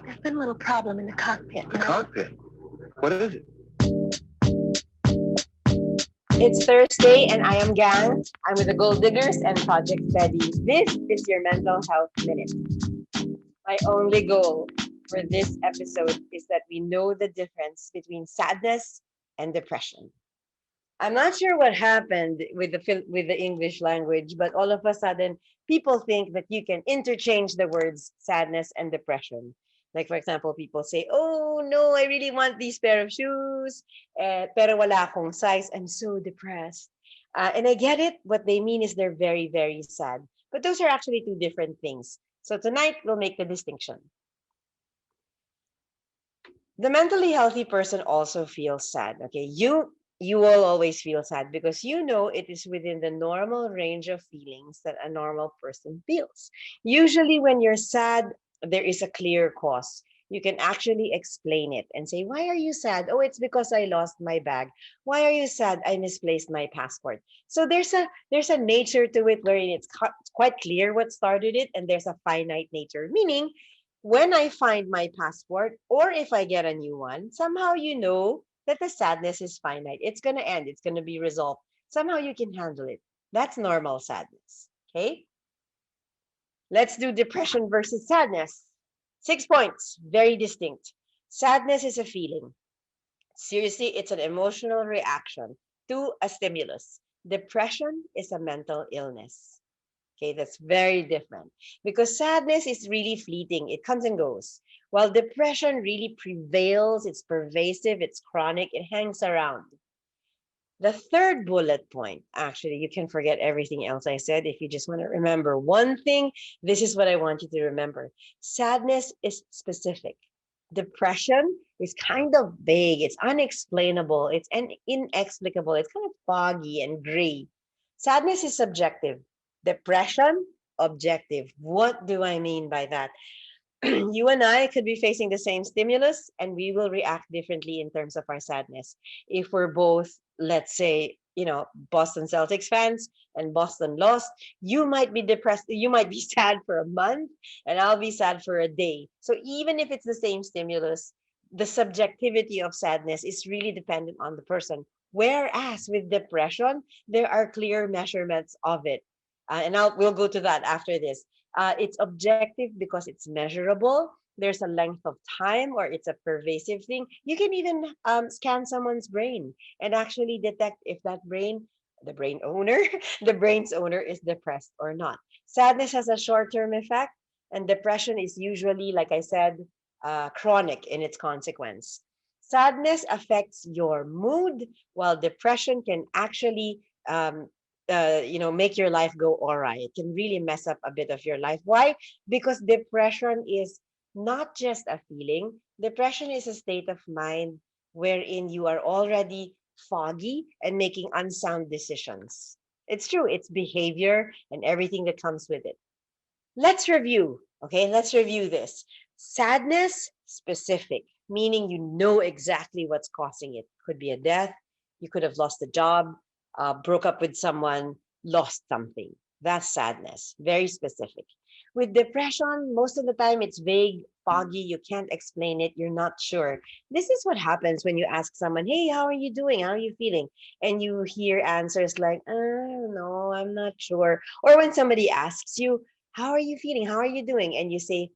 There's been a little problem in the cockpit. The cockpit? What is it? It's Thursday and I am Gang. I'm with the Gold Diggers and Project Steady. This is your Mental Health Minute. My only goal for this episode is that we know the difference between sadness and depression. I'm not sure what happened with the English language, but all of a sudden, people think that you can interchange the words sadness and depression. Like for example, people say, "Oh no, I really want these pair of shoes, pero wala akong size. I'm so depressed." And I get it. What they mean is they're very, very sad. But those are actually two different things. So tonight we'll make the distinction. The mentally healthy person also feels sad. Okay, you will always feel sad because you know it is within the normal range of feelings that a normal person feels. Usually when you're sad, there is a clear cause. You can actually explain it and say, "Why are you sad?" "Oh, it's because I lost my bag." "Why are you sad?" "I misplaced my passport." So there's a nature to it wherein it's quite clear what started it, and there's a finite nature, meaning when I find my passport or if I get a new one, somehow you know that the sadness is finite. It's going to end, it's going to be resolved. Somehow you can handle it. That's normal sadness. Okay? Let's do depression versus sadness. 6 points, very distinct. Sadness is a feeling. Seriously, it's an emotional reaction to a stimulus. Depression is a mental illness. Okay, that's very different because sadness is really fleeting, it comes and goes. While depression really prevails, it's pervasive, it's chronic, it hangs around. The third bullet point, actually, you can forget everything else I said. If you just want to remember one thing, this is what I want you to remember. Sadness is specific. Depression is kind of vague, it's unexplainable, it's inexplicable, it's kind of foggy and gray. Sadness is subjective. Depression, objective. What do I mean by that? You and I could be facing the same stimulus and we will react differently in terms of our sadness. If we're both, let's say, Boston Celtics fans and Boston lost, you might be depressed, you might be sad for a month, and I'll be sad for a day. So even if it's the same stimulus, the subjectivity of sadness is really dependent on the person. Whereas with depression, there are clear measurements of it. We'll go to that after this. It's objective because it's measurable. There's a length of time, or it's a pervasive thing. You can even scan someone's brain and actually detect if that the brain owner, the brain's owner is depressed or not. Sadness has a short-term effect, and depression is usually, like I said, chronic in its consequence. Sadness affects your mood, while depression can actually make your life go awry. It can really mess up a bit of your life. Why? Because depression is not just a feeling. Depression is a state of mind wherein you are already foggy and making unsound decisions. It's true, it's behavior and everything that comes with it. Let's review. Okay, let's review this. Sadness, specific, meaning you know exactly what's causing it. Could be a death, you could have lost a job, broke up with someone, lost something. That's sadness, very specific. With depression, most of the time it's vague, foggy, you can't explain it, you're not sure. This is what happens when you ask someone, "Hey, how are you doing? How are you feeling?" And you hear answers like, "I don't know, I'm not sure." Or when somebody asks you, "How are you feeling? How are you doing?" And you say,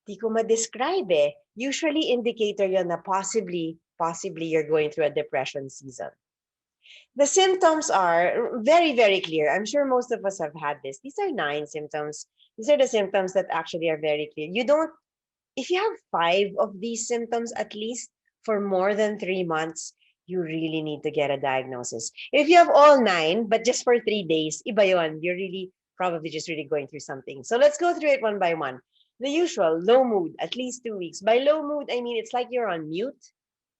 "Di ko ma-describe eh." Usually indicator yon na possibly you're going through a depression season. The symptoms are very, very clear. I'm sure most of us have had this. These are 9 symptoms. These are the symptoms that actually are very clear. If you have 5 of these symptoms at least for more than 3 months, you really need to get a diagnosis. If you have all 9, but just for 3 days, iba yun. You're really probably just really going through something. So let's go through it one by one. The usual, low mood, at least 2 weeks. By low mood, I mean it's like you're on mute,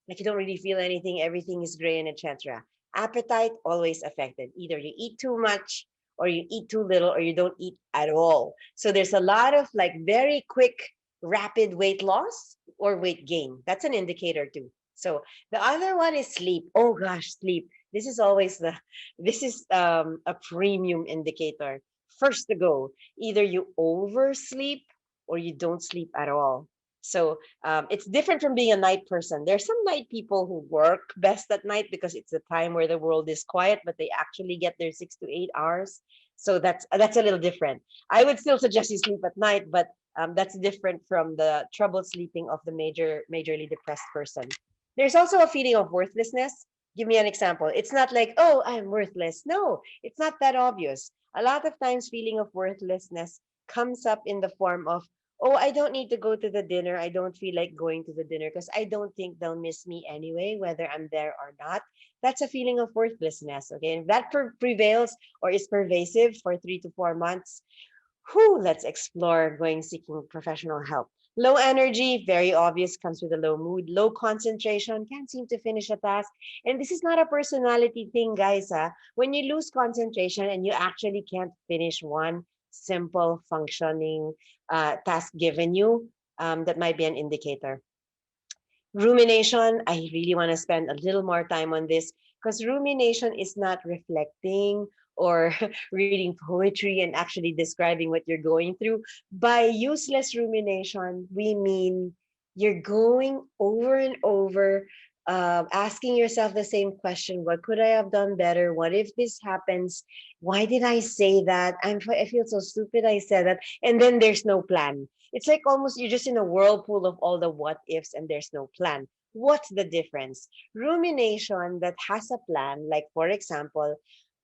like you don't really feel anything, everything is gray and etc. Appetite always affected. Either you eat too much or you eat too little or you don't eat at all. So there's a lot of like very quick, rapid weight loss or weight gain. That's an indicator too. So the other one is sleep. Oh gosh, sleep. This is a premium indicator. First to go, either you oversleep or you don't sleep at all. So it's different from being a night person. There's some night people who work best at night because it's a time where the world is quiet, but they actually get their 6 to 8 hours. So that's a little different. I would still suggest you sleep at night, but that's different from the trouble sleeping of the majorly depressed person. There's also a feeling of worthlessness. Give me an example. It's not like, oh, I'm worthless. No, it's not that obvious. A lot of times, feeling of worthlessness comes up in the form of, oh, I don't need to go to the dinner. I don't feel like going to the dinner because I don't think they'll miss me anyway, whether I'm there or not. That's a feeling of worthlessness. Okay. If that prevails or is pervasive for 3 to 4 months, whew, let's explore going seeking professional help. Low energy, very obvious, comes with a low mood. Low concentration, can't seem to finish a task. And this is not a personality thing, guys. When you lose concentration and you actually can't finish one simple functioning task given you, that might be an indicator. Rumination, I really want to spend a little more time on this because rumination is not reflecting or reading poetry and actually describing what you're going through. By useless rumination, we mean you're going over and over, asking yourself the same question: what could I have done better? What if this happens? Why did I say that? I feel so stupid I said that. And then there's no plan. It's like almost you're just in a whirlpool of all the what ifs and there's no plan. What's the difference? Rumination that has a plan, like for example,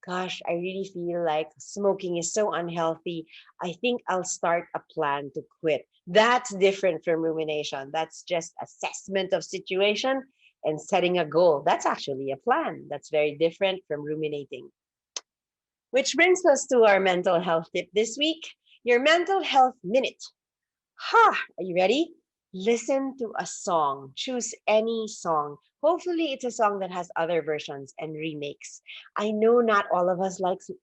gosh, I really feel like smoking is so unhealthy. I think I'll start a plan to quit. That's different from rumination. That's just assessment of situation and setting a goal. That's actually a plan. That's very different from ruminating. Which brings us to our mental health tip this week, your mental health minute. Ha! Are you ready? Listen to a song. Choose any song. Hopefully, it's a song that has other versions and remakes. I know not all of us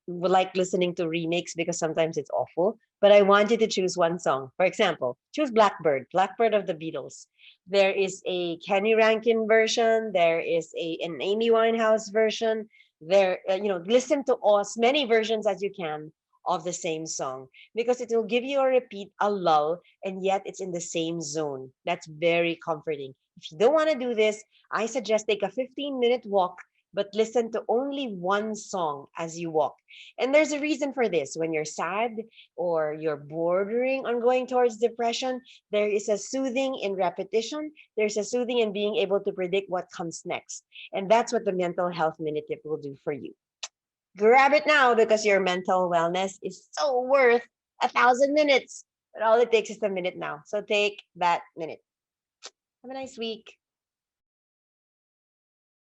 like listening to remakes because sometimes it's awful, but I want you to choose one song. For example, choose Blackbird, Blackbird of the Beatles. There is a Kenny Rankin version. There is an Amy Winehouse version. Listen to as many versions as you can of the same song because it will give you a repeat, a lull, and yet it's in the same zone. That's very comforting. If you don't want to do this, I suggest take a 15-minute walk, but listen to only one song as you walk. And there's a reason for this. When you're sad or you're bordering on going towards depression, there is a soothing in repetition. There's a soothing in being able to predict what comes next. And that's what the mental health minute tip will do for you. Grab it now because your mental wellness is so worth 1,000 minutes. But all it takes is a minute now. So take that minute. Have a nice week.